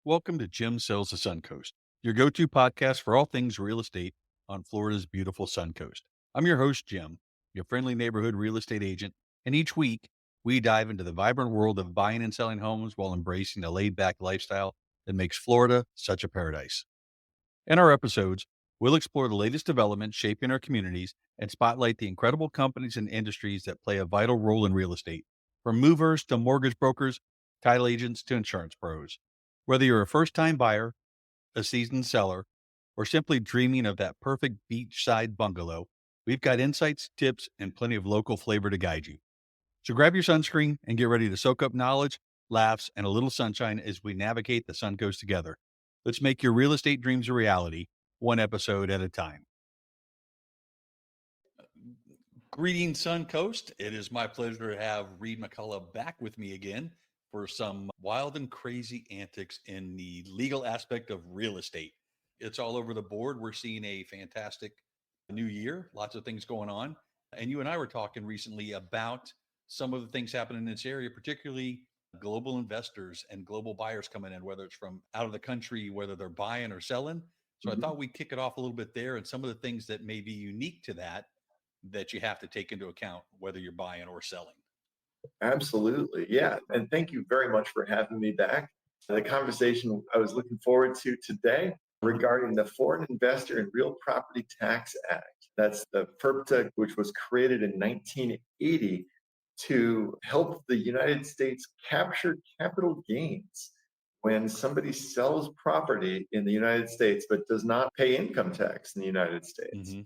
Welcome to Jim Sells the Suncoast, your go-to podcast for all things real estate on Florida's beautiful Suncoast. I'm your host, Jim, your friendly neighborhood real estate agent, and each week we dive into the vibrant world of buying and selling homes while embracing the laid-back lifestyle that makes Florida such a paradise. In our episodes, we'll explore the latest developments shaping our communities and spotlight the incredible companies and industries that play a vital role in real estate, from movers to mortgage brokers, title agents to insurance pros. Whether you're a first-time buyer, a seasoned seller, or simply dreaming of that perfect beachside bungalow, we've got insights, tips, and plenty of local flavor to guide you. So grab your sunscreen and get ready to soak up knowledge, laughs, and a little sunshine as we navigate the Suncoast together. Let's make your real estate dreams a reality, one episode at a time. Greetings, Suncoast. It is my pleasure to have Reid McCullough back with me again for some wild and crazy antics in the legal aspect of real estate. It's all over the board. We're seeing a fantastic new year, lots of things going on. And you and I were talking recently about some of the things happening in this area, particularly global investors and global buyers coming in, whether it's from out of the country, whether they're buying or selling. So I thought we'd kick it off a little bit there and some of the things that may be unique to that you have to take into account, whether you're buying or selling. Absolutely. Yeah. And thank you very much for having me back. The conversation I was looking forward to today regarding the Foreign Investor and Real Property Tax Act. That's the FIRPTA, which was created in 1980 to help the United States capture capital gains when somebody sells property in the United States but does not pay income tax in the United States. Mm-hmm.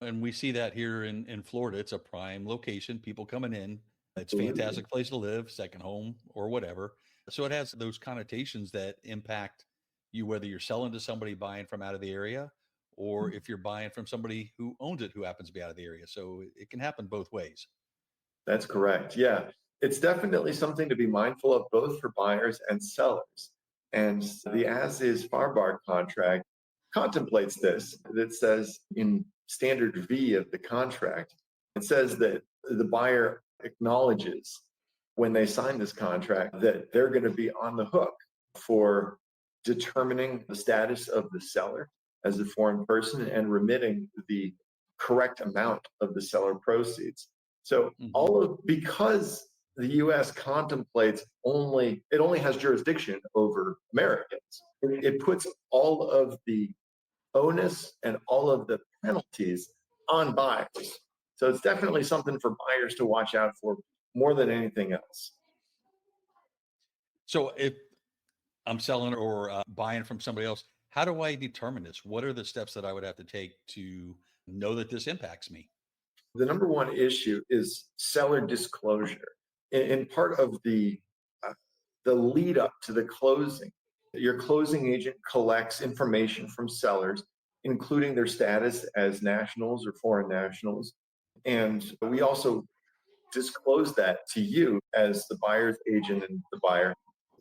And we see that here in Florida. It's a prime location, people coming in. It's a Absolutely. fantastic place to live, second home or whatever. So it has those connotations that impact you, whether you're selling to somebody buying from out of the area, or if you're buying from somebody who owns it, who happens to be out of the area. So it can happen both ways. That's correct. Yeah. It's definitely something to be mindful of both for buyers and sellers. And the as is FAR contract contemplates this. That says in standard V of the contract, it says that the buyer acknowledges when they sign this contract that they're going to be on the hook for determining the status of the seller as a foreign person and remitting the correct amount of the seller proceeds. So because the U.S. contemplates it only has jurisdiction over Americans. It puts all of the onus and all of the penalties on buyers. So it's definitely something for buyers to watch out for more than anything else. So if I'm selling or buying from somebody else, how do I determine this? What are the steps that I would have to take to know that this impacts me? The number one issue is seller disclosure. In part of the lead up to the closing, your closing agent collects information from sellers, including their status as nationals or foreign nationals. And we also disclose that to you as the buyer's agent and the buyer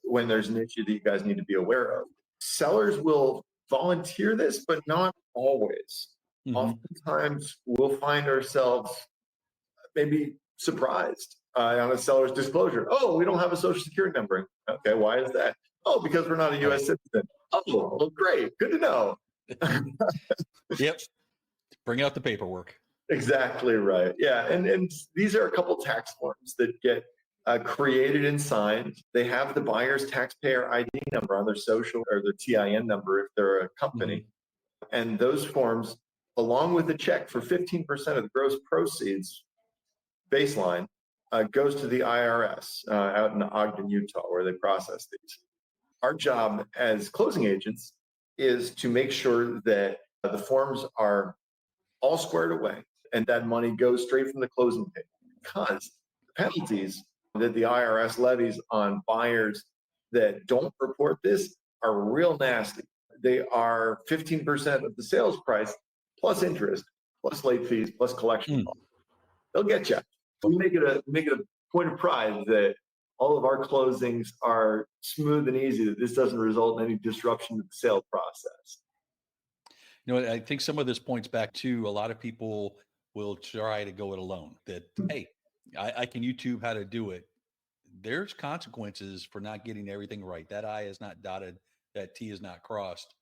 when there's an issue that you guys need to be aware of. Sellers will volunteer this, but not always. Oftentimes, we'll find ourselves maybe surprised on a seller's disclosure. Oh, we don't have a social security number. Okay, why is that? Oh, because we're not a U.S. citizen. Oh, well, great. Good to know. Yep. Bring out the paperwork. Exactly right. Yeah, and these are a couple tax forms that get created and signed. They have the buyer's taxpayer ID number on their social or their TIN number if they're a company. And those forms, along with a check for 15% of the gross proceeds baseline, goes to the IRS out in Ogden, Utah, where they process these. Our job as closing agents is to make sure that the forms are all squared away and that money goes straight from the closing payment, because the penalties that the IRS levies on buyers that don't report this are real nasty. They are 15% of the sales price plus interest, plus late fees, plus collection costs. They'll get you. We make it a point of pride that all of our closings are smooth and easy, that this doesn't result in any disruption to the sale process. You know, I think some of this points back to a lot of people will try to go it alone. That, hey, I can YouTube how to do it. there's consequences for not getting everything right. That I is not dotted, that T is not crossed.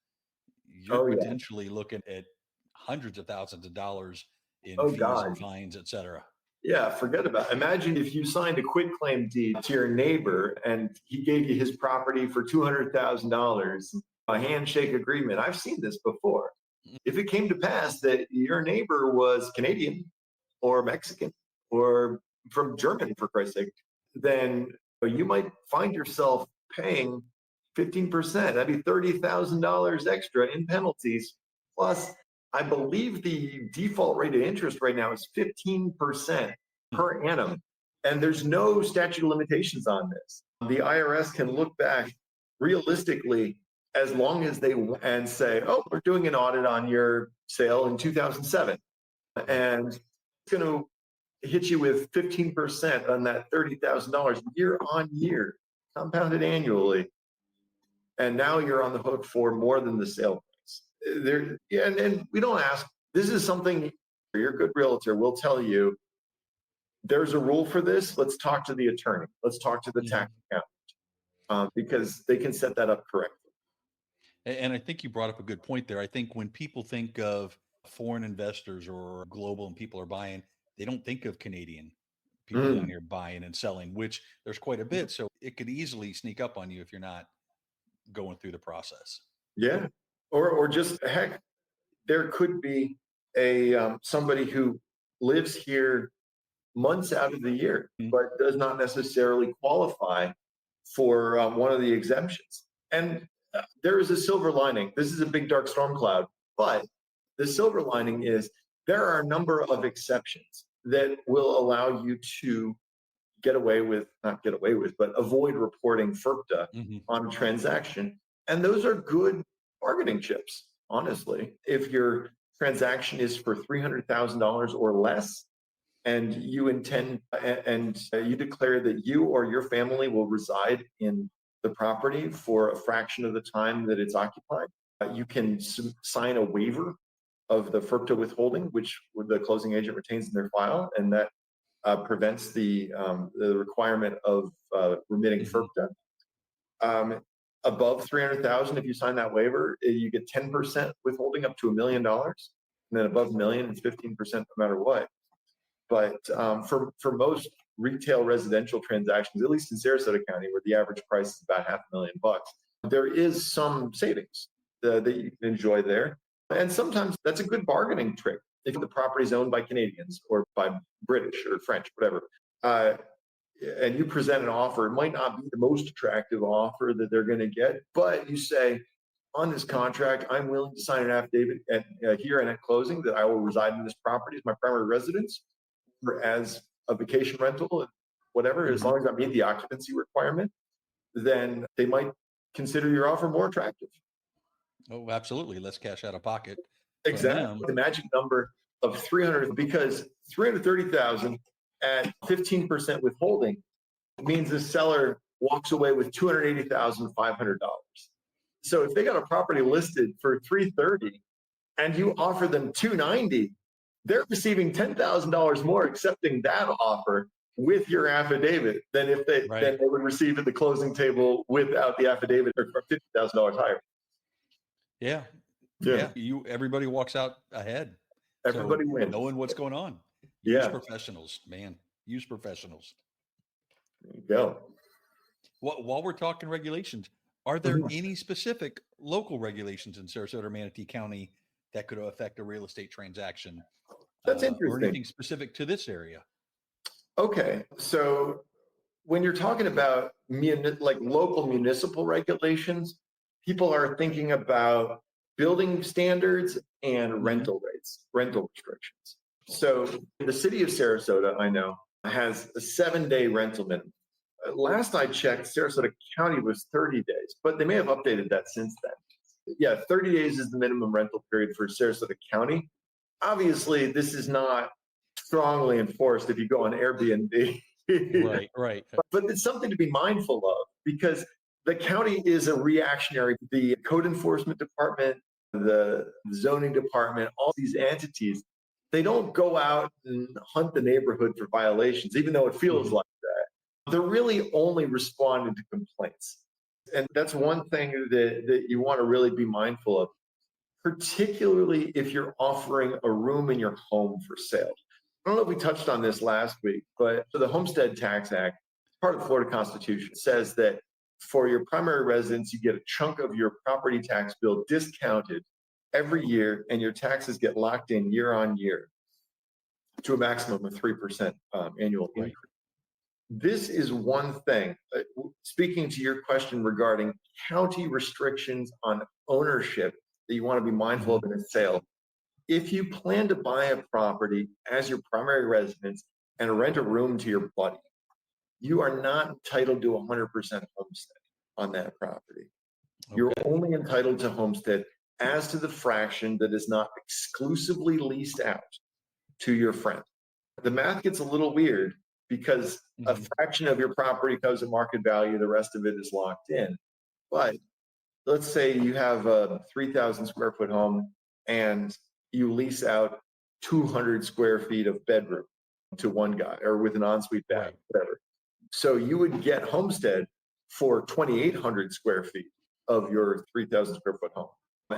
You're Oh yeah. potentially looking at hundreds of thousands of dollars in Oh fees God. and fines, et cetera. Yeah, forget about it. Imagine if you signed a quitclaim deed to your neighbor and he gave you his property for $200,000, a handshake agreement. I've seen this before. If it came to pass that your neighbor was Canadian or Mexican or from Germany, for Christ's sake, then you might find yourself paying 15%. That'd be $30,000 extra in penalties. Plus, I believe the default rate of interest right now is 15% per annum. And there's no statute of limitations on this. The IRS can look back realistically as long as they want and say, oh, we're doing an audit on your sale in 2007. And it's going to hit you with 15% on that $30,000 year on year, compounded annually. And now you're on the hook for more than the sale price. And we don't ask. This is something your good realtor will tell you. There's a rule for this. Let's talk to the attorney. Let's talk to the tax accountant because they can set that up correctly. And I think you brought up a good point there. I think when people think of foreign investors or global and people are buying, they don't think of Canadian people down here buying and selling, which there's quite a bit. So it could easily sneak up on you if you're not going through the process. Yeah. Or just heck, there could be a somebody who lives here months out of the year, but does not necessarily qualify for one of the exemptions. And there is a silver lining. This is a big dark storm cloud, but the silver lining is there are a number of exceptions that will allow you to get away with, not get away with, but avoid reporting FIRPTA on a transaction. And those are good bargaining chips, honestly. If your transaction is for $300,000 or less, and you intend and you declare that you or your family will reside in the property for a fraction of the time that it's occupied, you can sign a waiver of the FIRPTA withholding, which the closing agent retains in their file, and that prevents the requirement of remitting FIRPTA. Above 300,000, if you sign that waiver, you get 10% withholding up to $1 million, and then above $1 million, it's 15% no matter what. But for most retail residential transactions, at least in Sarasota County, where the average price is about $500,000, there is some savings that you can enjoy there. And sometimes that's a good bargaining trick. If the property is owned by Canadians or by British or French, whatever, and you present an offer, it might not be the most attractive offer that they're going to get, but you say, on this contract, I'm willing to sign an affidavit here and at closing that I will reside in this property as my primary residence, or as a vacation rental, whatever, as long as I meet the occupancy requirement, then they might consider your offer more attractive. Oh, absolutely. Let's cash out of pocket. Exactly. The magic number of 300, because 330,000 at 15% withholding means the seller walks away with $280,500. So if they got a property listed for 330 and you offer them 290, they're receiving $10,000 more accepting that offer with your affidavit than if they would receive at the closing table without the affidavit, or $50,000 higher. Yeah. Everybody walks out ahead. Everybody wins. Knowing what's going on. Use professionals, man. Use professionals. There you go. While we're talking regulations, are there any specific local regulations in Sarasota or Manatee County that could affect a real estate transaction? That's interesting. Or anything specific to this area? Okay. So when you're talking about like local municipal regulations, people are thinking about building standards and rental rates, rental restrictions. So the city of Sarasota, I know, has a 7-day rental minimum. Last I checked, Sarasota County was 30 days, but they may have updated that since then. Yeah, 30 days is the minimum rental period for Sarasota County. Obviously, this is not strongly enforced if you go on Airbnb. Right. But it's something to be mindful of, because the county is a reactionary. The code enforcement department, the zoning department, all these entities, they don't go out and hunt the neighborhood for violations, even though it feels like that. they're really only responding to complaints. And that's one thing that you want to really be mindful of, particularly if you're offering a room in your home for sale. I don't know if we touched on this last week, but the Homestead Tax Act, part of the Florida Constitution, says that for your primary residence, you get a chunk of your property tax bill discounted every year, and your taxes get locked in year on year to a maximum of 3% annual Right. increase. This is one thing, speaking to your question regarding county restrictions on ownership that you want to be mindful of in a sale. If you plan to buy a property as your primary residence and rent a room to your buddy, you are not entitled to 100% homestead on that property. Okay. You're only entitled to homestead as to the fraction that is not exclusively leased out to your friend. The math gets a little weird because a fraction of your property goes at market value, the rest of it is locked in. But let's say you have a 3,000 square foot home and you lease out 200 square feet of bedroom to one guy, or with an ensuite bath, whatever. So you would get homestead for 2,800 square feet of your 3,000 square foot home.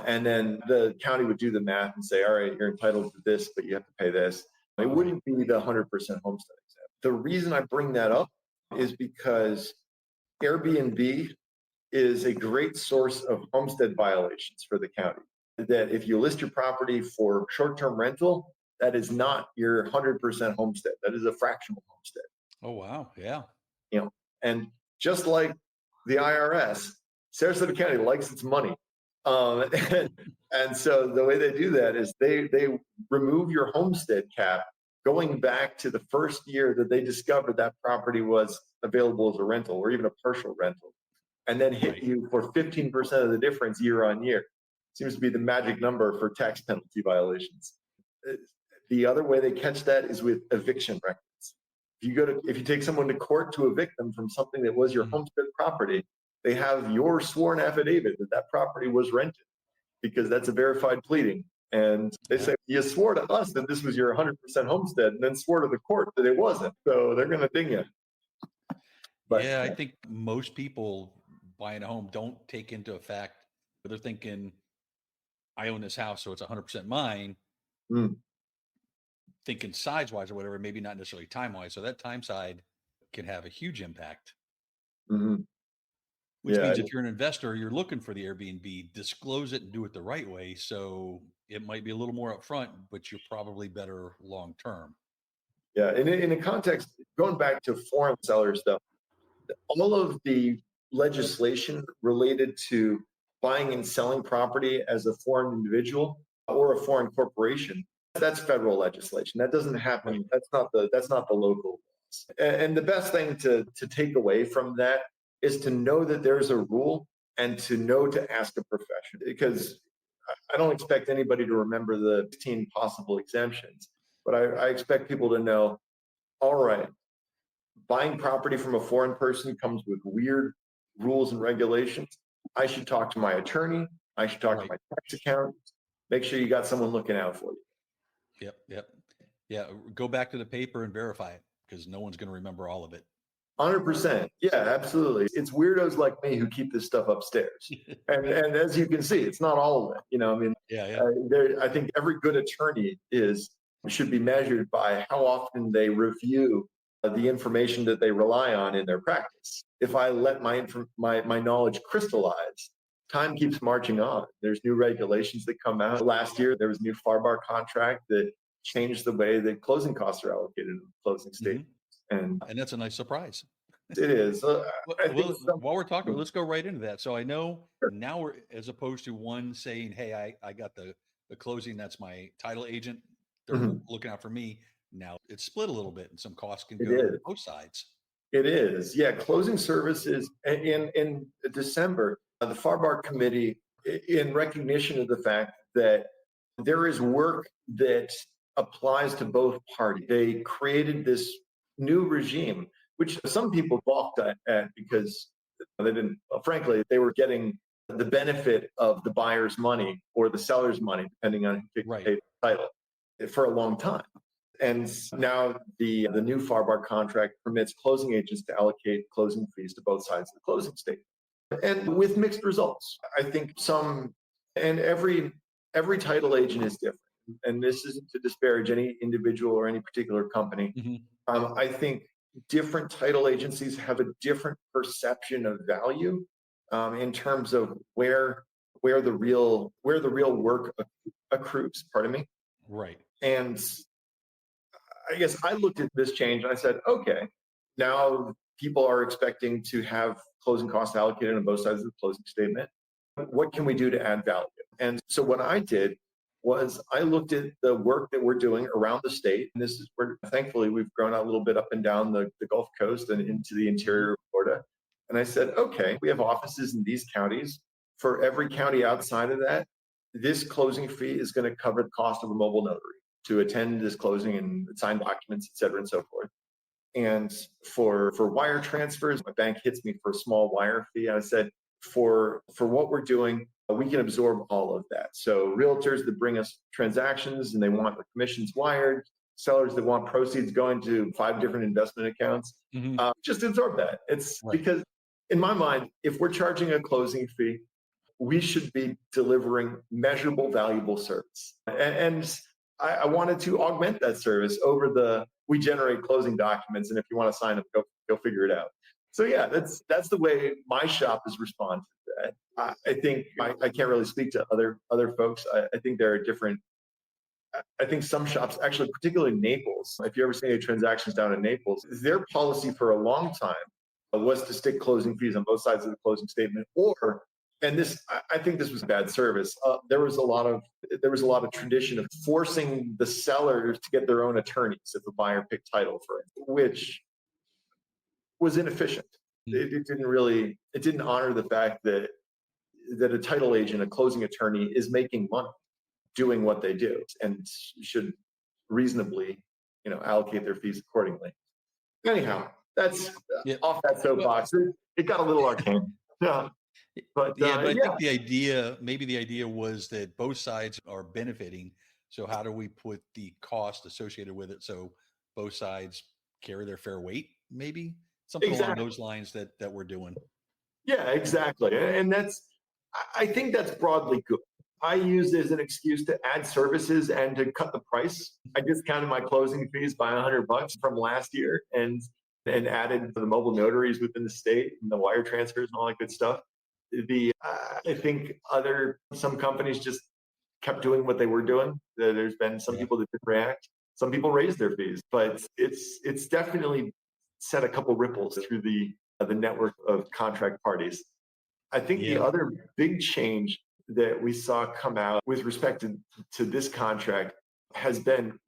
And then the county would do the math and say, all right, you're entitled to this, but you have to pay this. It wouldn't be the 100% homestead exempt. The reason I bring that up is because Airbnb is a great source of homestead violations for the county. That if you list your property for short-term rental, that is not your 100% homestead. That is a fractional homestead. Oh, wow. Yeah. You know, and just like the IRS, Sarasota County likes its money. And so the way they do that is they remove your homestead cap going back to the first year that they discovered that property was available as a rental or even a partial rental, and then hit you for 15% of the difference year on year. Seems to be the magic number for tax penalty violations. The other way they catch that is with eviction records. If you take someone to court to evict them from something that was your homestead property, they have your sworn affidavit that that property was rented, because that's a verified pleading. And they say, you swore to us that this was your 100% homestead, and then swore to the court that it wasn't. So they're going to ding you. But yeah, I think most people buying a home don't take into effect, but they're thinking, I own this house, so it's 100% mine. Thinking size-wise or whatever, maybe not necessarily time-wise. So that time side can have a huge impact. Which means if you're an investor, you're looking for the Airbnb, disclose it and do it the right way. So it might be a little more upfront, but you're probably better long-term. Yeah, and in a context, going back to foreign seller stuff, all of the legislation related to buying and selling property as a foreign individual or a foreign corporation, that's federal legislation. That doesn't happen. That's not the local laws. And the best thing to take away from that is to know that there's a rule and to know to ask a professional, because I don't expect anybody to remember the 15 possible exemptions, but I expect people to know, all right, buying property from a foreign person comes with weird rules and regulations. I should talk to my attorney. I should talk to my tax accountant. Make sure you got someone looking out for you. Yep. Yeah, go back to the paper and verify it, because no one's going to remember all of it. 100%. Yeah, absolutely. It's weirdos like me who keep this stuff upstairs. and as you can see, it's not all of it. You know, I mean, I think every good attorney should be measured by how often they review the information that they rely on in their practice. If I let my knowledge crystallize, time keeps marching on. There's new regulations that come out. Last year, there was a new FIRPTA contract that changed the way that closing costs are allocated in the closing state. And that's a nice surprise. It is. While we're talking, let's go right into that. So I know now we're, as opposed to one saying, hey, I got the closing, that's my title agent, they're looking out for me. Now it's split a little bit and some costs can go to both sides. It is. Yeah. Closing services in December, the FAR-BAR committee, in recognition of the fact that there is work that applies to both parties, they created this new regime, which some people balked at because they didn't, frankly, they were getting the benefit of the buyer's money or the seller's money, depending on who paid the title, for a long time. And now the new FARBAR contract permits closing agents to allocate closing fees to both sides of the closing statement, and with mixed results. I think every title agent is different, and this isn't to disparage any individual or any particular company. I think different title agencies have a different perception of value in terms of where the real work accrues. Pardon me. Right. And I guess I looked at this change and I said, okay, now people are expecting to have closing costs allocated on both sides of the closing statement. What can we do to add value? And so what I did was I looked at the work that we're doing around the state. And this is where, thankfully, we've grown out a little bit up and down the Gulf Coast and into the interior of Florida. And I said, okay, we have offices in these counties. For every county outside of that, this closing fee is going to cover the cost of a mobile notary to attend this closing and sign documents, et cetera, and so forth. And for wire transfers, my bank hits me for a small wire fee. I said, for what we're doing, we can absorb all of that. So realtors that bring us transactions and they want the commissions wired, sellers that want proceeds going to 5 different investment accounts, just absorb that. It's right. Because in my mind, if we're charging a closing fee, we should be delivering measurable, valuable service. And I wanted to augment that service over we generate closing documents, and if you want to sign them, go figure it out. So yeah, that's the way my shop has responded to that. I think I can't really speak to other folks. I think there are different. I think some shops, actually, particularly Naples, if you ever see any transactions down in Naples, their policy for a long time was to stick closing fees on both sides of the closing statement, and this, I think this was bad service. There was a lot of tradition of forcing the sellers to get their own attorneys if the buyer picked title for it, which was inefficient. It didn't honor the fact that a title agent, a closing attorney, is making money doing what they do and should reasonably, allocate their fees accordingly. Anyhow, that's off that soapbox. It got a little arcane. Yeah. But I think maybe the idea was that both sides are benefiting. So how do we put the cost associated with it so both sides carry their fair weight? Maybe something along those lines that we're doing. Yeah, exactly. And I think that's broadly good. I used it as an excuse to add services and to cut the price. I discounted my closing fees by $100 from last year and added the mobile notaries within the state and the wire transfers and all that good stuff. I think some companies just kept doing what they were doing. There's been some people that didn't react. Some people raised their fees, but it's definitely set a couple ripples through the network of contract parties. I think the other big change that we saw come out with respect to this contract has been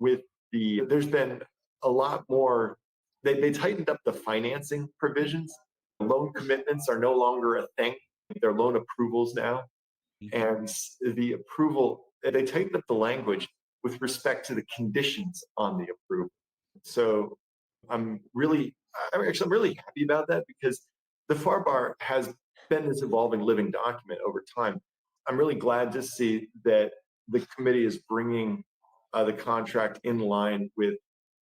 there's been a lot more. They tightened up the financing provisions. Loan commitments are no longer a thing. They're loan approvals now. And the approval, they tightened up the language with respect to the conditions on the approval. So I'm really happy about that because the FARBAR has been this evolving living document over time. I'm really glad to see that the committee is bringing the contract in line with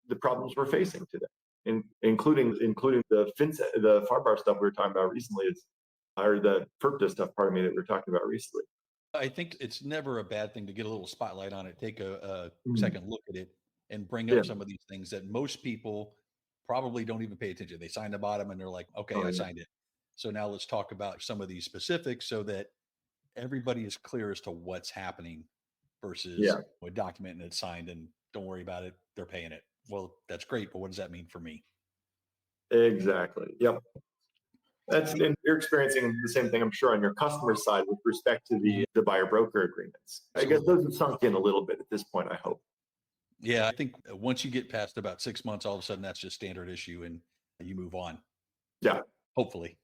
the problems we're facing today, including the FARBAR stuff we were talking about recently, or the FIRPTA stuff, that we were talking about recently. I think it's never a bad thing to get a little spotlight on it, take a second look at it, and bring up some of these things that most people probably don't even pay attention. They sign the bottom and they're like, okay, I signed it. So now let's talk about some of these specifics so that everybody is clear as to what's happening versus a document and it's signed and don't worry about it. They're paying it. Well, that's great, but what does that mean for me? Exactly. Yep. And you're experiencing the same thing, I'm sure, on your customer side with respect to the buyer broker agreements. I guess those have sunk in a little bit at this point, I hope. Yeah, I think once you get past about 6 months, all of a sudden that's just standard issue and you move on. Yeah. Hopefully.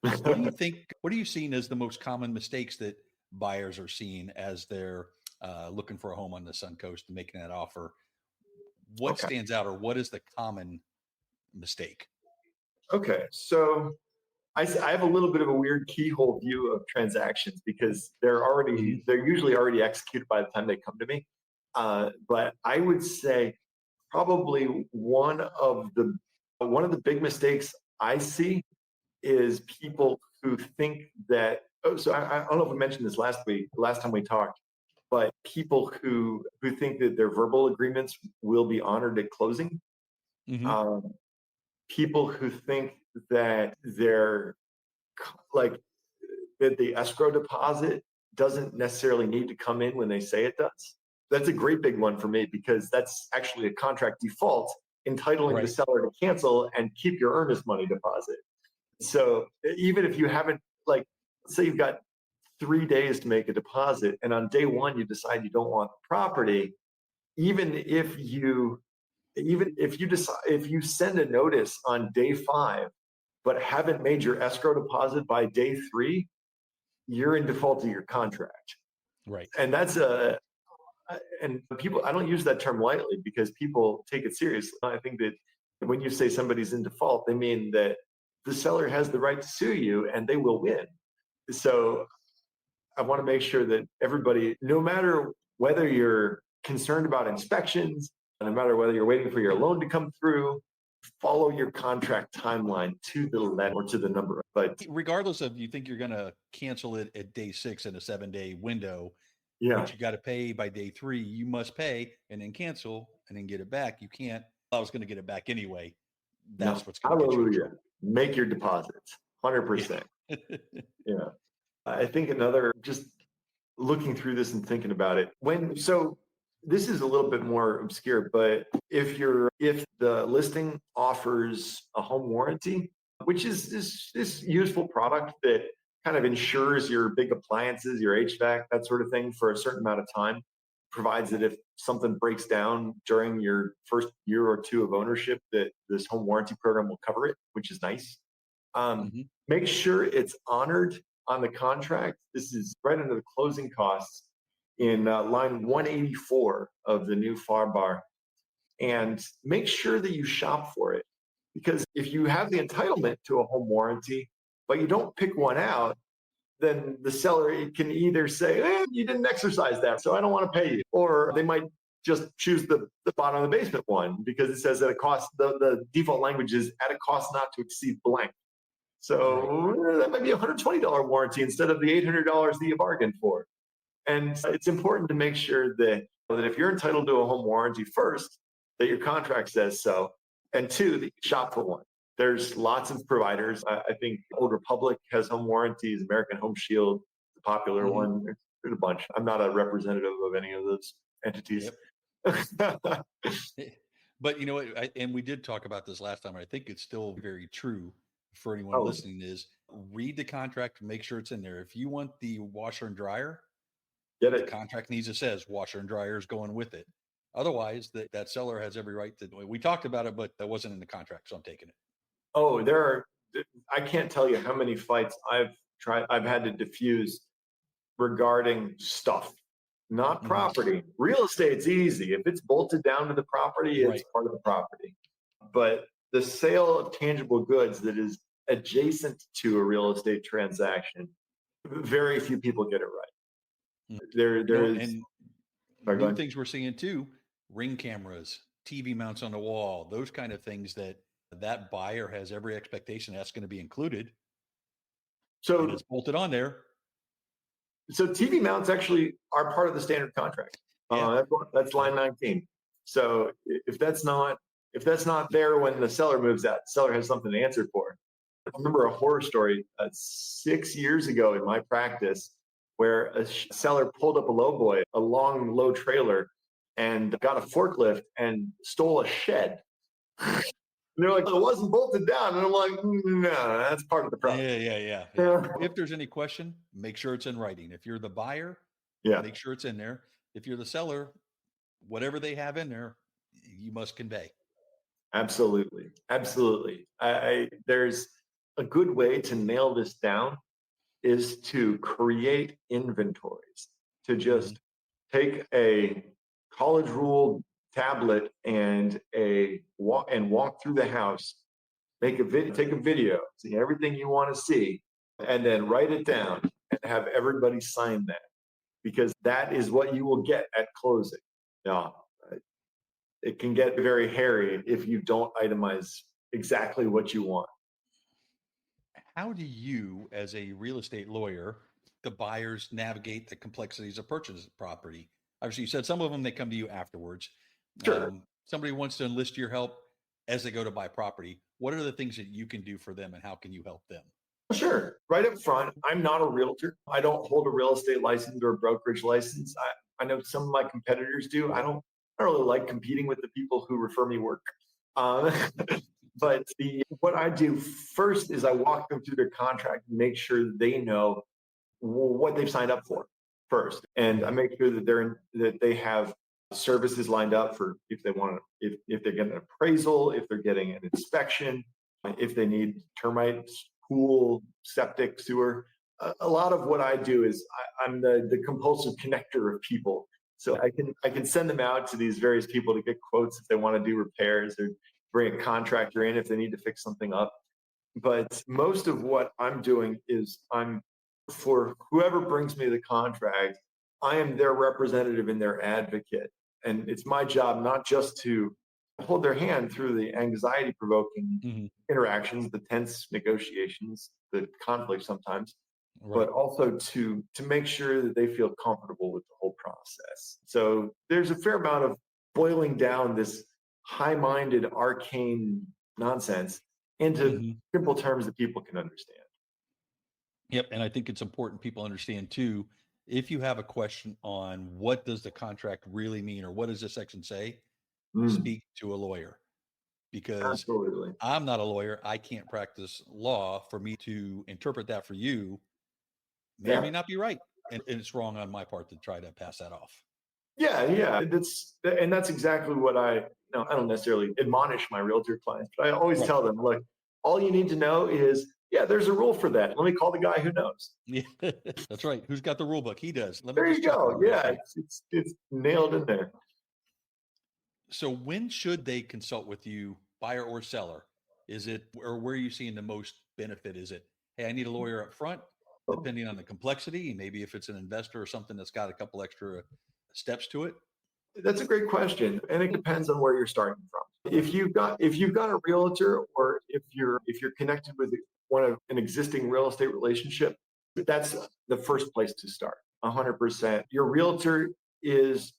What do you think? What are you seeing as the most common mistakes that buyers are seeing as they're looking for a home on the Suncoast and making that offer? What stands out, or what is the common mistake? Okay, so I have a little bit of a weird keyhole view of transactions because they're usually already executed by the time they come to me. But I would say probably one of the big mistakes I see is people who think that, I don't know if we mentioned this last time we talked, but people who think that their verbal agreements will be honored at closing, Mm-hmm. people who think that they're like that the escrow deposit doesn't necessarily need to come in when they say it does. That's a great big one for me, because that's actually a contract default entitling the Right. seller to cancel and keep your earnest money deposit. So even if you haven't, like, let's say you've got 3 days to make a deposit, and on day one you decide you don't want the property, even if you decide, if you send a notice on day 5 but haven't made your escrow deposit by day 3, you're in default of your contract. Right. And and people, I don't use that term lightly, because people take it seriously. I think that when you say somebody's in default, they mean that the seller has the right to sue you and they will win. So I want to make sure that everybody, no matter whether you're concerned about inspections, no matter whether you're waiting for your loan to come through, follow your contract timeline to the letter or to the number. But Regardless of, you think you're going to cancel it at day 6 in a 7-day window, yeah, but you got to pay by day 3, you must pay and then cancel and then get it back. You can't, I was going to get it back anyway. no, That's what's going to get you in hallelujah. trouble. Make your deposits, 100%. Yeah. Yeah. I think just looking through this and thinking about it, so this is a little bit more obscure, but if the listing offers a home warranty, which is this useful product that kind of insures your big appliances, your HVAC, that sort of thing, for a certain amount of time, provides that if something breaks down during your first year or two of ownership, that this home warranty program will cover it, which is nice. Mm-hmm. Make sure it's honored on the contract. This is right under the closing costs in line 184 of the new FAR, and make sure that you shop for it. Because if you have the entitlement to a home warranty, but you don't pick one out, then the seller can either say, you didn't exercise that, so I don't want to pay you. Or they might just choose the bottom of the basement one, because it says that it costs, the default language is at a cost not to exceed blank. So that might be a $120 warranty instead of the $800 that you bargained for. And it's important to make sure that if you're entitled to a home warranty, first, that your contract says so, and two, that you shop for one. There's lots of providers. I think Old Republic has home warranties, American Home Shield, the popular Mm-hmm. one. There's a bunch. I'm not a representative of any of those entities. Yep. But you know what, and we did talk about this last time, and I think it's still very true for anyone Oh, listening, is read the contract, make sure it's in there. If you want the washer and dryer, get the it. contract needs to says washer and dryer is going with it. Otherwise, that seller has every right to. We talked about it, but that wasn't in the contract, so I'm taking it. Oh, I can't tell you how many fights I've had to diffuse regarding stuff, not Mm-hmm. property. Real estate's easy. If it's bolted down to the property, it's Right. part of the property. But the sale of tangible goods that is adjacent to a real estate transaction, very few people get it right. There is. And Sorry, go new ahead. things we're seeing too: ring cameras, TV mounts on the wall, those kind of things that buyer has every expectation that's going to be included, and So it's bolted on there. TV mounts actually are part of the standard contract. Yeah. That's line 19. So if that's not there when the seller moves out, the seller has something to answer for. I remember a horror story 6 years ago in my practice, where a seller pulled up a long low trailer, and got a forklift and stole a shed. And they're like, it wasn't bolted down. And I'm like, no, that's part of the problem. Yeah. If there's any question, make sure it's in writing. If you're the buyer, Yeah, make sure it's in there. If you're the seller, whatever they have in there, you must convey. absolutely. Absolutely. There's a good way to nail this down is to create inventories, to just take a college rule tablet and walk through the house, take a video, see everything you want to see, and then write it down and have everybody sign that, because that is what you will get at closing. Now, it can get very hairy if you don't itemize exactly what you want. How do you, as a real estate lawyer, the buyers navigate the complexities of purchase property? Obviously, you said some of them, they come to you afterwards. Sure. Somebody wants to enlist your help as they go to buy property. What are the things that you can do for them, and how can you help them? Sure. Right up front, I'm not a realtor. I don't hold a real estate license or a brokerage license. I know some of my competitors do. I don't really like competing with the people who refer me work. Um, but what I do first is I walk them through their contract and make sure that they know what they've signed up for first, and I make sure that they have services lined up for if they want to, if they're getting an appraisal, if they're getting an inspection, if they need termites, pool, septic, sewer. A lot of what I do is I'm the compulsive connector of people. So I can send them out to these various people to get quotes if they want to do repairs, or bring a contractor in if they need to fix something up. But most of what I'm doing is for whoever brings me the contract, I am their representative and their advocate. And it's my job not just to hold their hand through the anxiety provoking Mhm. interactions, the tense negotiations, the conflict sometimes, Right. but also to make sure that they feel comfortable with the whole process. So there's a fair amount of boiling down this high-minded, arcane nonsense into Mhm. simple terms that people can understand. Yep. And I think it's important people understand too, if you have a question on what does the contract really mean, or what does this section say, Mm, speak to a lawyer, because absolutely. I'm not a lawyer. I can't practice law. For me to interpret that for you may or Yeah. may not be right. And it's wrong on my part to try to pass that off. Yeah. That's exactly what I don't necessarily admonish my realtor clients, but I always Right. tell them, look, all you need to know is, yeah, there's a rule for that. Let me call the guy who knows. Yeah, that's right. Who's got the rule book? He does. Let me There just you check go. on it real Yeah, quick. it's nailed in there. So when should they consult with you, buyer or seller? Is it, or where are you seeing the most benefit? Is it, hey, I need a lawyer up front, depending on the complexity, maybe if it's an investor or something that's got a couple extra steps to it? That's a great question, and it depends on where you're starting from. If you've got a realtor, or if you're connected with one of an existing real estate relationship, that's the first place to start. 100%. Your realtor is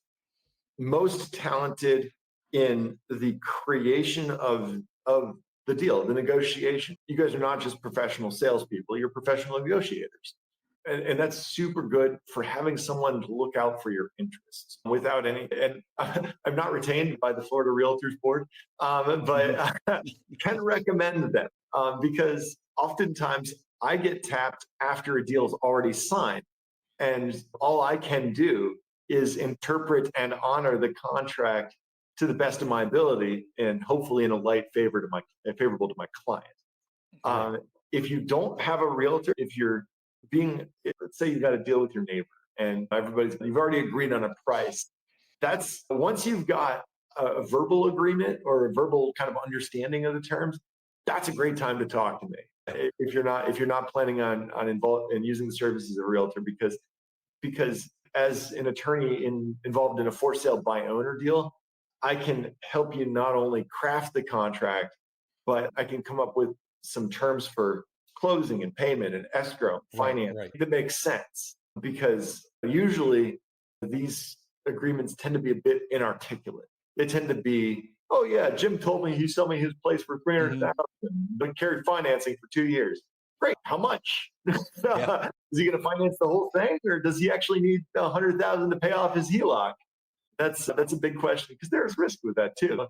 most talented in the creation of the deal, the negotiation. You guys are not just professional salespeople; you're professional negotiators, and that's super good for having someone to look out for your interests without any. And I'm not retained by the Florida Realtors Board, but Mhm. I can recommend them because oftentimes I get tapped after a deal is already signed, and all I can do is interpret and honor the contract to the best of my ability, and hopefully in a light favorable to my client. Right. Um, if you don't have a realtor, if you're let's say you got to deal with your neighbor and you've already agreed on a price. That's once you've got a verbal agreement or a verbal kind of understanding of the terms, that's a great time to talk to me. If you're not planning on involved in using the services of a realtor, because as an attorney involved in a for sale by owner deal, I can help you not only craft the contract, but I can come up with some terms for closing and payment and escrow Right. finance Right. that makes sense, because usually these agreements tend to be a bit inarticulate. They tend to be, oh yeah, Jim told me he sold me his place for Mhm. 300,000, but carried financing for 2 years. Great, how much? Yeah. Is he going to finance the whole thing, or does he actually need 100,000 to pay off his HELOC? That's a big question, because there's risk with that too.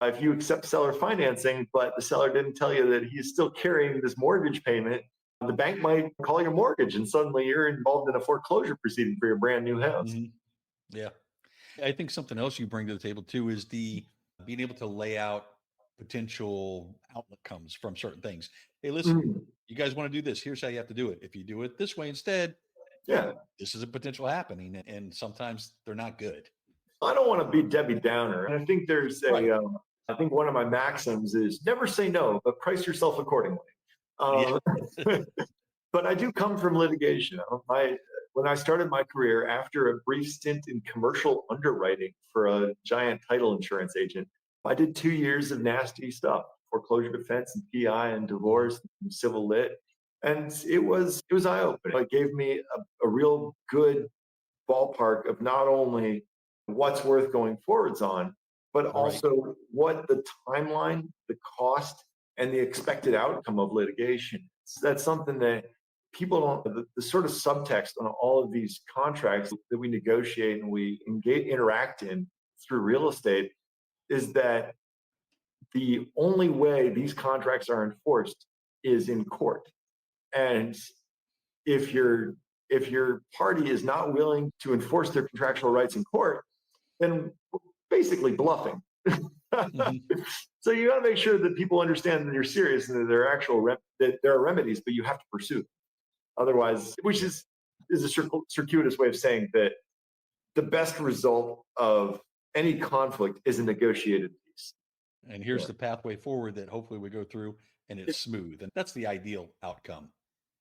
If you accept seller financing, but the seller didn't tell you that he's still carrying this mortgage payment, the bank might call your mortgage, and suddenly you're involved in a foreclosure proceeding for your brand new house. Mhm. Yeah. I think something else you bring to the table too is the being able to lay out potential outcomes from certain things. Hey, listen, Mm, you guys want to do this? Here's how you have to do it. If you do it this way instead, yeah, this is a potential happening. And sometimes they're not good. I don't want to be Debbie Downer. And I think Right. I think one of my maxims is never say no, but price yourself accordingly. Yeah. Um, but I do come from litigation. when I started my career after a brief stint in commercial underwriting for a giant title insurance agent. I did 2 years of nasty stuff, foreclosure defense and PI and divorce and civil lit. And it was eye-opening. It gave me a real good ballpark of not only what's worth going forwards on, but Right. also what the timeline, the cost, and the expected outcome of litigation is. That's something that people don't, the sort of subtext on all of these contracts that we negotiate and we interact in through real estate is that the only way these contracts are enforced is in court. And if your party is not willing to enforce their contractual rights in court, then we're basically bluffing. Mhm. So you got to make sure that people understand that you're serious and that that there are remedies, but you have to pursue them. Otherwise, which is a circuitous way of saying that the best result of any conflict is a negotiated peace. And here's Yeah. the pathway forward that hopefully we go through and it's smooth. And that's the ideal outcome.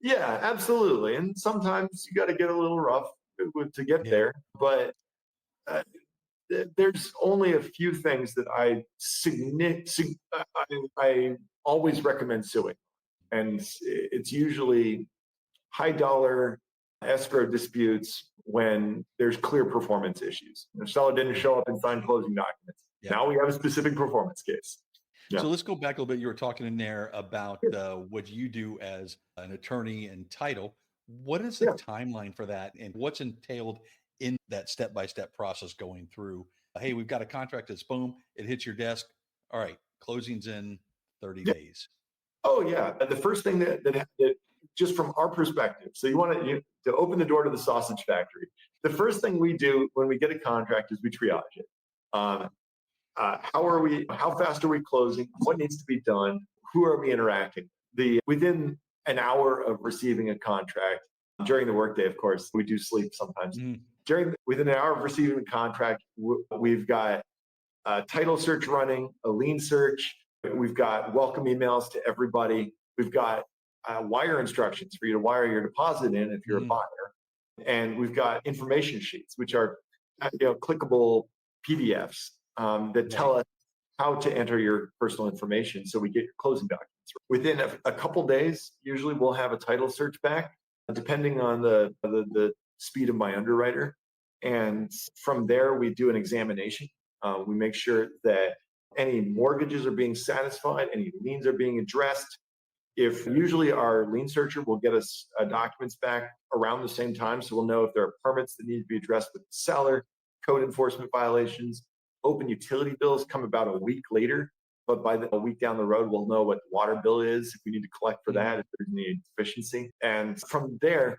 Yeah, absolutely. And sometimes you got to get a little rough to get Yeah. there, but uh, there's only a few things that I always recommend suing, and it's usually high dollar escrow disputes when there's clear performance issues. The seller didn't show up and sign closing documents. Yeah. Now we have a specific performance case. Yeah. So let's go back a little bit. You were talking in there about what you do as an attorney and title. What is the Yeah. timeline for that, and what's entailed in that step-by-step process going through? Hey, we've got a contract that's boom, it hits your desk. All right, closing's in 30 Yeah. days. Oh yeah. And the first thing that just from our perspective, so you want to open the door to the sausage factory. The first thing we do when we get a contract is we triage it. How fast are we closing? What needs to be done? Who are we interacting? Within an hour of receiving a contract, during the workday, of course, we do sleep sometimes. Within an hour of receiving the contract, we've got a title search running, a lien search. We've got welcome emails to everybody. We've got wire instructions for you to wire your deposit in if you're a buyer. And we've got information sheets, which are clickable PDFs that tell us how to enter your personal information so we get your closing documents. Within a couple days, usually we'll have a title search back, depending on the speed of my underwriter. And from there, we do an examination. We make sure that any mortgages are being satisfied, any liens are being addressed. If usually our lien searcher will get us documents back around the same time, so we'll know if there are permits that need to be addressed with the seller, code enforcement violations. Open utility bills come about a week later, but by a week down the road, we'll know what the water bill is, if we need to collect for that, if there's any deficiency. And from there,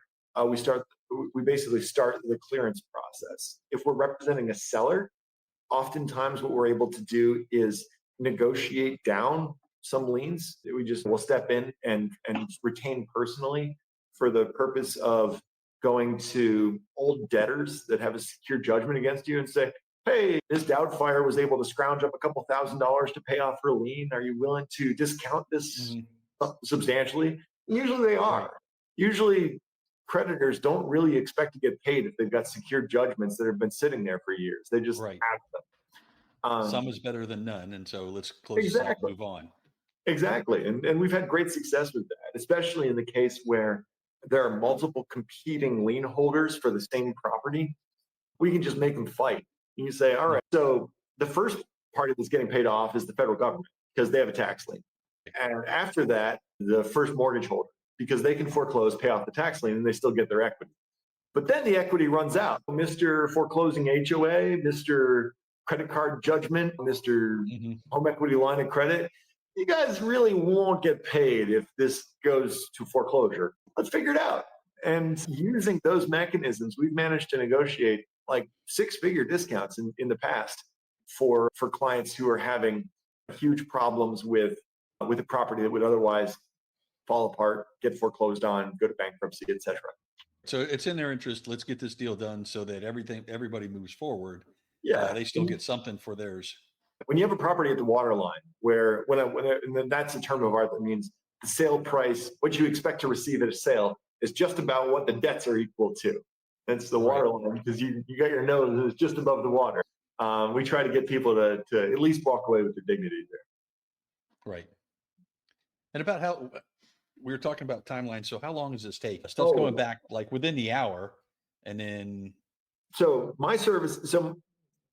we basically start the clearance process. If we're representing a seller, oftentimes what we're able to do is negotiate down some liens. We'll step in and retain personally for the purpose of going to old debtors that have a secure judgment against you and say, hey, Ms. Doubtfire was able to scrounge up a couple $1,000s to pay off her lien. Are you willing to discount this substantially? Usually they are. Usually creditors don't really expect to get paid if they've got secure judgments that have been sitting there for years. They just have them. Some is better than none. And so let's close this out and move on. Exactly. And we've had great success with that, especially in the case where there are multiple competing lien holders for the same property. We can just make them fight. You say, all right, so the first party that's getting paid off is the federal government because they have a tax lien. And after that, the first mortgage holder, because they can foreclose, pay off the tax lien, and they still get their equity. But then the equity runs out. Mr. Foreclosing HOA, Mr. Credit Card Judgment, Mr. Home Equity Line of Credit, you guys really won't get paid if this goes to foreclosure. Let's figure it out. And using those mechanisms, we've managed to negotiate like 6-figure discounts in the past for clients who are having huge problems with a property that would otherwise fall apart, get foreclosed on, go to bankruptcy, etc. So it's in their interest. Let's get this deal done so that everybody moves forward. Yeah, they still get something for theirs. When you have a property at the water line, and then that's a term of art that means the sale price, what you expect to receive at a sale, is just about what the debts are equal to. It's the Right. water line because you got your nose is just above the water. We try to get people to at least walk away with their dignity there. Right. And about how we were talking about timelines. So how long does this take? Stuff's going Oh, back like within the hour, and then so my service, so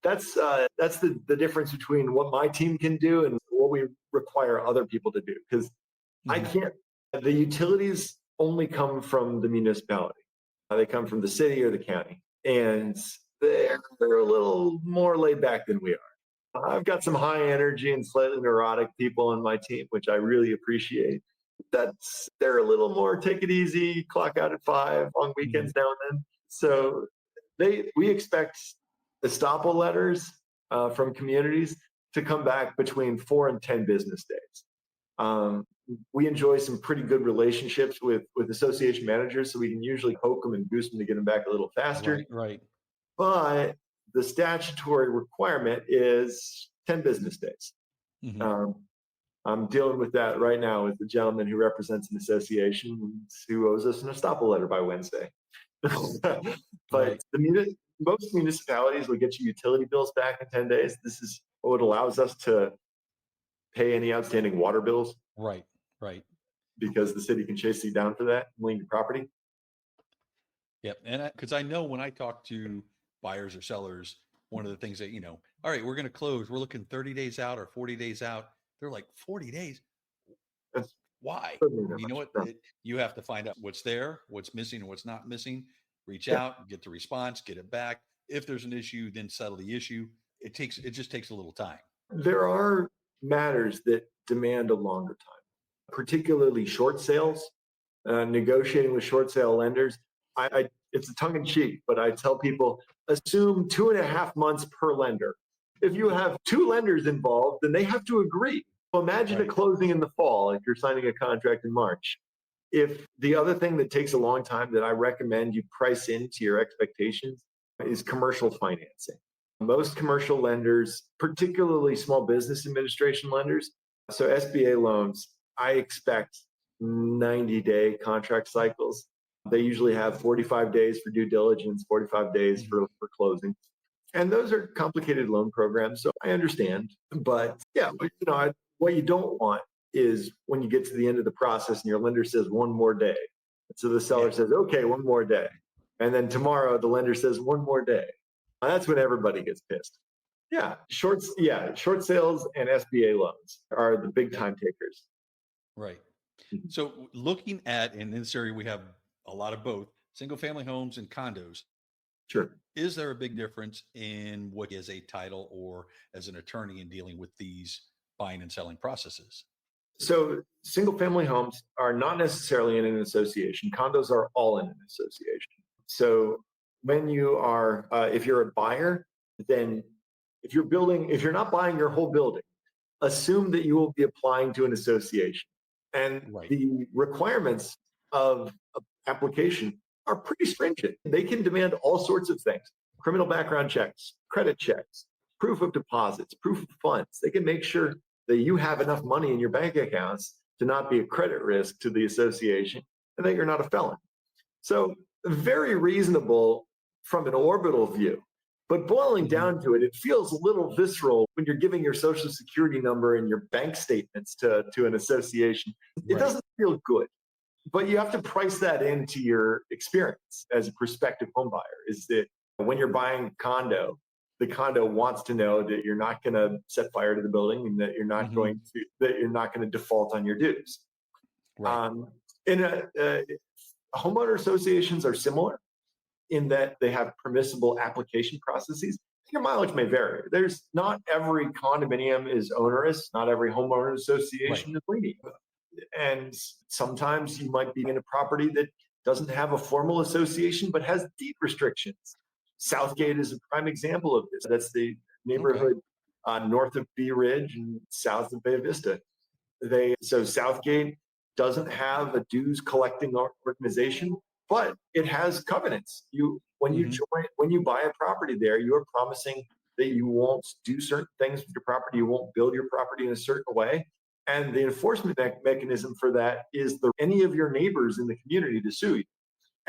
that's the difference between what my team can do and what we require other people to do. Because I Mhm. can't. The utilities only come from the municipality. They come from the city or the county, and they're a little more laid back than we are. I've got some high energy and slightly neurotic people on my team, which I really appreciate. They're a little more take it easy, clock out at 5 on weekends Mhm. now and then. So we expect estoppel letters from communities to come back between 4 and 10 business days. Um, we enjoy some pretty good relationships with association managers, so we can usually poke them and boost them to get them back a little faster. Right, right. But the statutory requirement is 10 business days. Mhm. Um, I'm dealing with that right now with the gentleman who represents an association who owes us an estoppel letter by Wednesday. But Right, most municipalities will get you utility bills back in 10 days. This is what allows us to pay any outstanding water bills right, right. because the city can chase you down for that and lien your property. Yep. And because I know when I talk to buyers or sellers, one of the things that, all right, we're going to close. We're looking 30 days out or 40 days out. They're like, 40 days? That's Why? certainly not You know much. what? No. You have to find out what's there, what's missing, and what's not missing. Reach Yeah. out, get the response, get it back. If there's an issue, then settle the issue. It just takes a little time. There are matters that demand a longer time, particularly short sales, negotiating with short sale lenders. It's a tongue in cheek, but I tell people assume 2.5 months per lender. If you have two lenders involved, then they have to agree. So imagine a Right. closing in the fall if you're signing a contract in March. If the other thing that takes a long time that I recommend you price into your expectations is commercial financing. Most commercial lenders, particularly small business administration lenders, so SBA loans, I expect 90-day contract cycles. They usually have 45 days for due diligence, 45 days Mhm. for closing. And those are complicated loan programs, so I understand. But yeah, what you don't want is when you get to the end of the process and your lender says one more day. So the seller Yeah. says, okay, one more day. And then tomorrow the lender says one more day. That's when everybody gets pissed. Short sales and SBA loans are the big Yep. time takers. Right. So looking at in this area, we have a lot of both single family homes and condos. Sure. Is there a big difference in what is a title or as an attorney in dealing with these buying and selling processes? So single family homes are not necessarily in an association. Condos are all in an association. So when you are, if you're a buyer, then if you're not buying your whole building, assume that you will be applying to an association. And Right. the requirements of application are pretty stringent. They can demand all sorts of things: criminal background checks, credit checks, proof of deposits, proof of funds. They can make sure that you have enough money in your bank accounts to not be a credit risk to the association and that you're not a felon. So, very reasonable from an orbital view. But boiling Mhm. down to it, it feels a little visceral when you're giving your social security number and your bank statements to an association. It Right. doesn't feel good. But you have to price that into your experience as a prospective home buyer. Is that when you're buying a condo, the condo wants to know that you're not going to set fire to the building and that Mhm. you're not going to default on your dues. Right. Um, in homeowner associations are similar in that they have permissible application processes. Your mileage may vary. There's not every condominium is onerous. Not every homeowner Right. association is lenient. And sometimes you might be in a property that doesn't have a formal association but has deed restrictions. Southgate is a prime example of this. That's the Okay. neighborhood north of Bee Ridge and south of Bay Vista. So Southgate doesn't have a dues collecting organization, but it has covenants. Mhm. When you buy a property there, you are promising that you won't do certain things with your property, you won't build your property in a certain way. And the enforcement mechanism for that is any of your neighbors in the community to sue you.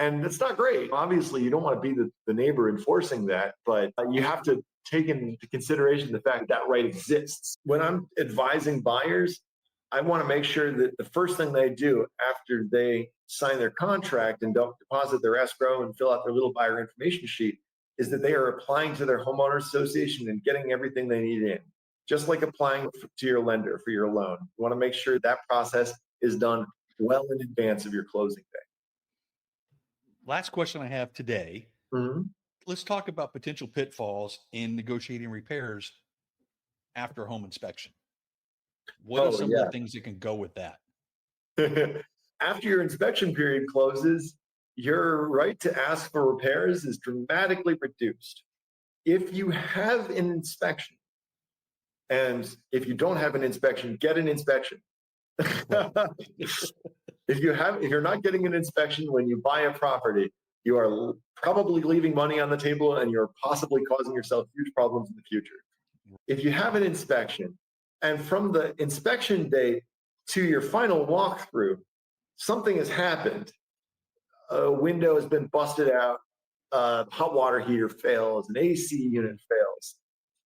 And that's not great. Obviously, you don't want to be the neighbor enforcing that, but you have to take into consideration the fact that right exists. When I'm advising buyers, I want to make sure that the first thing they do after they sign their contract and don't deposit their escrow and fill out their little buyer information sheet is that they are applying to their homeowners association and getting everything they need in, just like applying to your lender for your loan. You want to make sure that process is done well in advance of your closing day. Last question I have today. Mm-hmm. Let's talk about potential pitfalls in negotiating repairs after a home inspection. What are some of the things that can go with that? After your inspection period closes, your right to ask for repairs is dramatically reduced. If you have an inspection, and if you don't have an inspection, get an inspection. If you're not getting an inspection when you buy a property, you are probably leaving money on the table and you're possibly causing yourself huge problems in the future. If you have an inspection, and from the inspection date to your final walkthrough, something has happened. A window has been busted out, a hot water heater fails, an AC unit fails.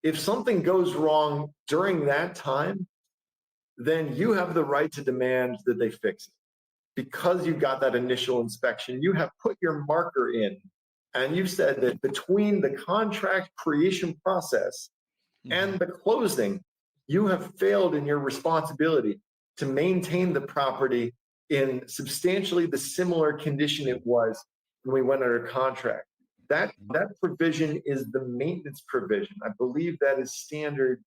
If something goes wrong during that time, then you have the right to demand that they fix it. Because you got that initial inspection, you have put your marker in, and you've said that between the contract creation process and the closing, you have failed in your responsibility to maintain the property in substantially the similar condition it was when we went under contract. That provision is the maintenance provision. I believe that is standard.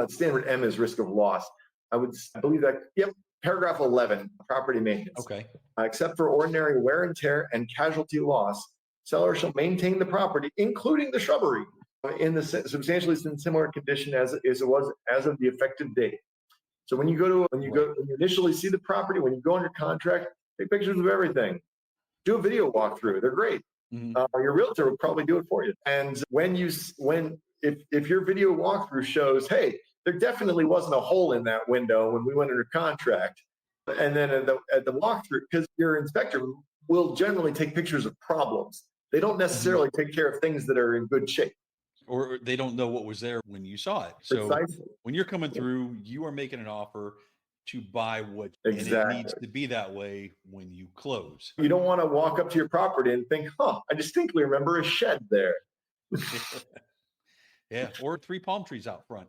Standard M is risk of loss. I believe that, yep, paragraph 11, property maintenance. Okay. Except for ordinary wear and tear and casualty loss, seller shall maintain the property, including the shrubbery, in the substantially similar condition as it was as of the effective date. So when you initially see the property, when you go under contract, take pictures of everything. Do a video walkthrough. They're great. Your realtor will probably do it for you. And if your video walkthrough shows, hey, there definitely wasn't a hole in that window when we went under contract, and then at the walkthrough, because your inspector will generally take pictures of problems. They don't necessarily take care of things that are in good shape. Or they don't know what was there when you saw it. So Precisely. When you're coming through, you are making an offer to buy what, exactly. And it needs to be that way when you close. You don't want to walk up to your property and think, I distinctly remember a shed there. Yeah, or 3 palm trees out front.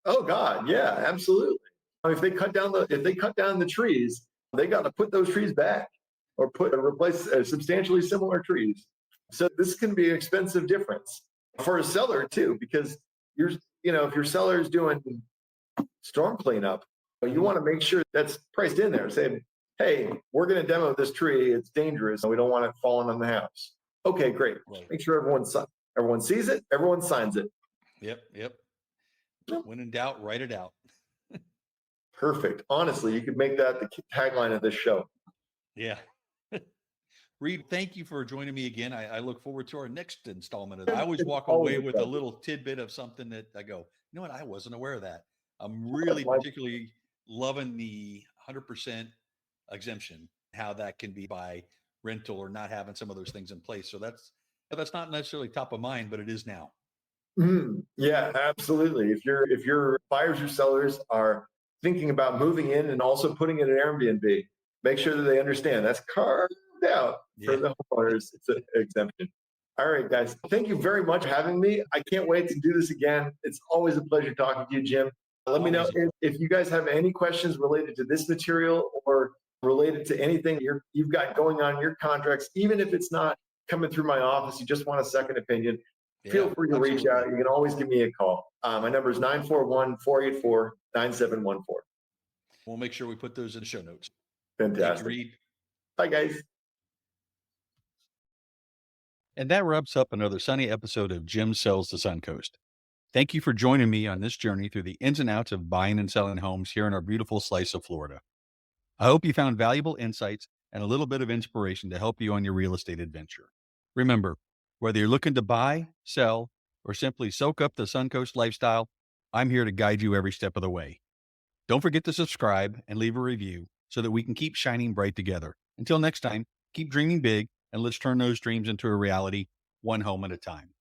Oh God, yeah, absolutely. If they cut down the trees, they got to put those trees back or replace substantially similar trees. So this can be an expensive difference for a seller too, because if your seller is doing storm cleanup, you want to make sure that's priced in there. Say, hey, we're going to demo this tree. It's dangerous. We don't want it falling on the house. Okay, great. Right. Make sure everyone sees it. Everyone signs it. Yep. When in doubt, write it out. Perfect. Honestly, you could make that the tagline of this show. Yeah. Reid, thank you for joining me again. I look forward to our next installment of that. I always walk away with a little tidbit of something that I go, you know what? I wasn't aware of that. I'm really particularly loving the 100% exemption, how that can be by rental or not having some of those things in place. So that's not necessarily top of mind, but it is now. Yeah, absolutely. If your buyers or sellers are thinking about moving in and also putting in an Airbnb, make sure that they understand that's carved out for the homeowners. It's an exemption. All right, guys. Thank you very much for having me. I can't wait to do this again. It's always a pleasure talking to you, Jim. Let me know if you guys have any questions related to this material or related to anything you've got going on in your contracts, even if it's not coming through my office, you just want a second opinion. Feel free to reach out. You can always give me a call. My number is 941-484-9714. We'll make sure we put those in the show notes. Fantastic. Thank you, Reid. Bye, guys. And that wraps up another sunny episode of Jim Sells the Suncoast. Thank you for joining me on this journey through the ins and outs of buying and selling homes here in our beautiful slice of Florida. I hope you found valuable insights and a little bit of inspiration to help you on your real estate adventure. Remember, whether you're looking to buy, sell, or simply soak up the Suncoast lifestyle, I'm here to guide you every step of the way. Don't forget to subscribe and leave a review so that we can keep shining bright together. Until next time, Keep dreaming big, and let's turn those dreams into a reality, one home at a time.